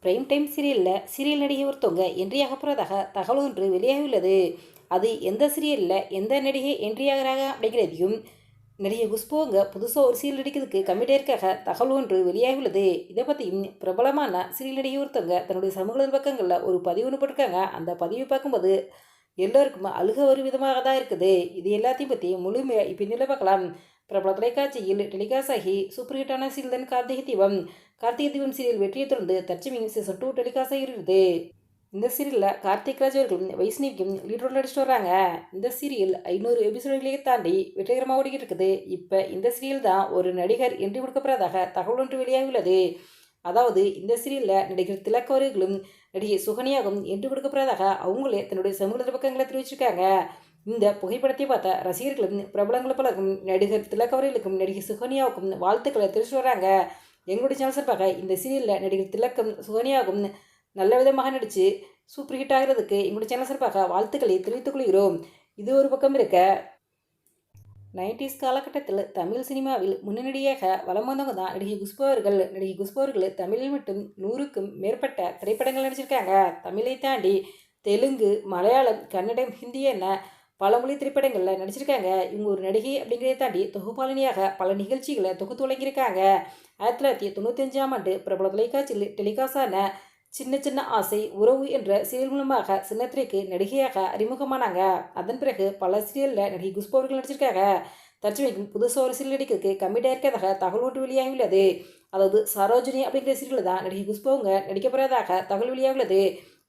Prime time serial நடிகை ஒருத்தவங்க entry ஆக போகிறதாக தகவல் ஒன்று வெளியாகியுள்ளது. அது எந்த சீரியலில் எந்த நடிகை என்ட்ரி ஆகிறாங்க அப்படிங்கிறதையும் நடிகை குஷ்புவங்க புதுசாக ஒரு சீரியல் நடிக்கிறதுக்கு கம்மிட்டேற்காக தகவல் ஒன்று வெளியாகியுள்ளது. இதை பற்றியும் பிரபலமான சீரியல் நடிகை ஒருத்தவங்க தன்னுடைய சமூக பக்கங்களில் ஒரு பதிவு ஒன்று போட்டிருக்காங்க. அந்த பதிவை பார்க்கும்போது எல்லோருக்கும் அழுக ஒரு விதமாக தான் இருக்குது. இது எல்லாத்தையும் பற்றி முழுமையாக இப்போ இதில் பார்க்கலாம். பிரபல தொலைக்காட்சியில் டெலிகாஸ்ட் ஆகி சூப்பர் ஹிட்டான சீரியல் தான் கார்த்திகை தீபம் சீரியல் வெற்றியை தொடர்ந்து தற்சமயம் சீசன் 2 டெலிகாஸ்ட் ஆகியிருக்குது. இந்த சீரியலில் கார்த்திக் ராஜ் அவர்களும் வைஷ்ணவிக்கும் லீட் ரோல் நடிச்சிட்டு வர்றாங்க. இந்த சீரியல் 500 எபிசோடுகளையே தாண்டி வெற்றிகரமாக ஓடிக்கிட்டு இருக்குது. இப்போ இந்த சீரியல் தான் ஒரு நடிகர் என்ட்ரி கொடுக்கப்படுறதாக தகவல் ஒன்று வெளியாகியுள்ளது. அதாவது இந்த சீரியலில் நடிகர் திலக் அவர்களும் நடிகை சுகன்யாவும் என்ட்ரி கொடுக்கப்படுறதாக அவங்களே தன்னுடைய சமூக பக்கங்களை தெரிவிச்சிருக்காங்க. இந்த புகைப்படத்தை பார்த்த ரசிகர்களும் பிரபலங்கள் பலருக்கும் நடிகர் திலக் அவர்களுக்கும் நடிகை சுகன்யாவுக்கும் வாழ்த்துக்களை தெரிவித்து வராங்க. எங்களுடைய சேனல் சார்பாக இந்த சீரியலில் நடிகர் திலக்கும் சுகன்யாவும் நல்ல விதமாக நடித்து சூப்பர் ஹிட் ஆகிறதுக்கு எங்களுடைய சேனல் சார்பாக வாழ்த்துக்களை தெரிவித்துக் கொள்கிறோம். இது ஒரு பக்கம் இருக்க, 90s காலகட்டத்தில் தமிழ் சினிமாவில் முன்னணியாக வலம் வந்தவங்க தான் நடிகை குஷ்பு அவர்கள். நடிகை குஷ்பு அவர்கள் தமிழில் மட்டும் 100க்கும் மேற்பட்ட திரைப்படங்கள் நடிச்சிருக்காங்க. தமிழை தாண்டி தெலுங்கு, மலையாளம், கன்னடம், ஹிந்தி என பல மொழி திரைப்படங்களில் நடிச்சிருக்காங்க. இவங்க ஒரு நடிகை அப்படிங்கிறத தாண்டி தொகுப்பாளினியாக பல நிகழ்ச்சிகளை தொகுத்து வழங்கியிருக்காங்க. 1995ஆம் ஆண்டு பிரபல தொலைக்காட்சியில் டெலிகாஸ்டான சின்ன சின்ன ஆசை, உறவு என்ற சீரியல் மூலமாக சின்னத்திரைக்கு நடிகையாக அறிமுகமானாங்க. அதன் பிறகு பல சீரியலில் நடிகை குஷ்பு அவர்கள் நடிச்சிருக்காங்க. தற்சமயம் புதுசாக ஒரு சீரியல் நடிக்கிறதுக்கு கம்மிட்டாக இருக்கிறதாக தகவல் ஒன்று வெளியாகியுள்ளது. அதாவது சரோஜினி அப்படிங்கிற சீரியலில் தான் நடிகை குஷ்பு அவங்க நடிக்கப்படுறதாக தகவல் வெளியாகியுள்ளது.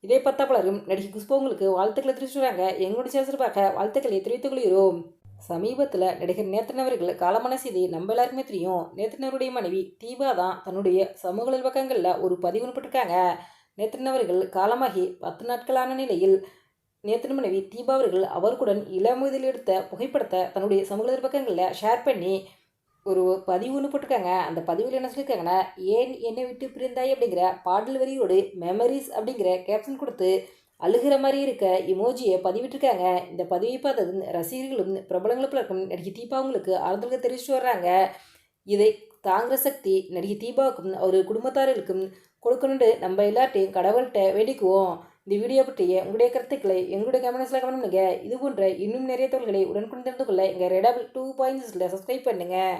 இதை பத்த பலரும் நடிகை குஷ்பு அவங்களுக்கு வாழ்த்துக்களை தெரிவிச்சுறாங்க. எங்களுடைய சேர்ப்பாக வாழ்த்துக்களை தெரிவித்துக் கொள்கிறோம். சமீபத்தில் நடிகர் நேத்ரன் அவர்கள் காலமான செய்தி நம்ம எல்லாருக்குமே தெரியும். நேத்ரன் அவருடைய மனைவி தீபா தான் தன்னுடைய சமூக பக்கங்களில் ஒரு பதிவு அனுப்பிட்டிருக்காங்க. நேத்ரன் அவர்கள் காலமாகி 10 நாட்களான நிலையில் நேத்ரன் மனைவி தீபா அவர்கள் அவருடன் இளமுதில் எடுத்த புகைப்படத்தை தன்னுடைய சமூக பக்கங்களில் ஷேர் பண்ணி ஒரு பதிவு ஒன்று போட்டிருக்காங்க. அந்த பதிவில் என்ன சொல்லியிருக்காங்கன்னா, ஏன் என்னை விட்டு பிரிந்தாய் அப்படிங்கிற பாடல் வரியோடு மெமரிஸ் அப்படிங்கிற கேப்ஷன் கொடுத்து அழுகிற மாதிரி இருக்க இமோஜியை பதிவிட்டிருக்காங்க. இந்த பதிவை பார்த்தது ரசிகர்களும் பிரபலங்களும் பலருக்கும் நடிகை தீபாவுங்களுக்கு ஆறுதல்கள் தெரிவிச்சுட்டு வர்றாங்க. இதை தாங்குற சக்தி நடிகை தீபாவுக்கும் அவர் குடும்பத்தார்களுக்கும் கொடுக்கணுன்னு நம்ம எல்லார்ட்டையும் கடவுள்கிட்ட வேண்டிக்குவோம். இந்த வீடியோ பற்றிய உங்களுடைய கருத்துக்களை எங்களுடைய கமெண்ட்ஸில் கமெண்ட் பண்ணுங்க. இது போன்ற இன்னும் நிறைய தகவல்களை உடனுக்குடன் தெரிந்து கொள்ள எங்கள் ரெடாபிள் 2.0 சப்ஸ்கிரைப் பண்ணுங்கள்.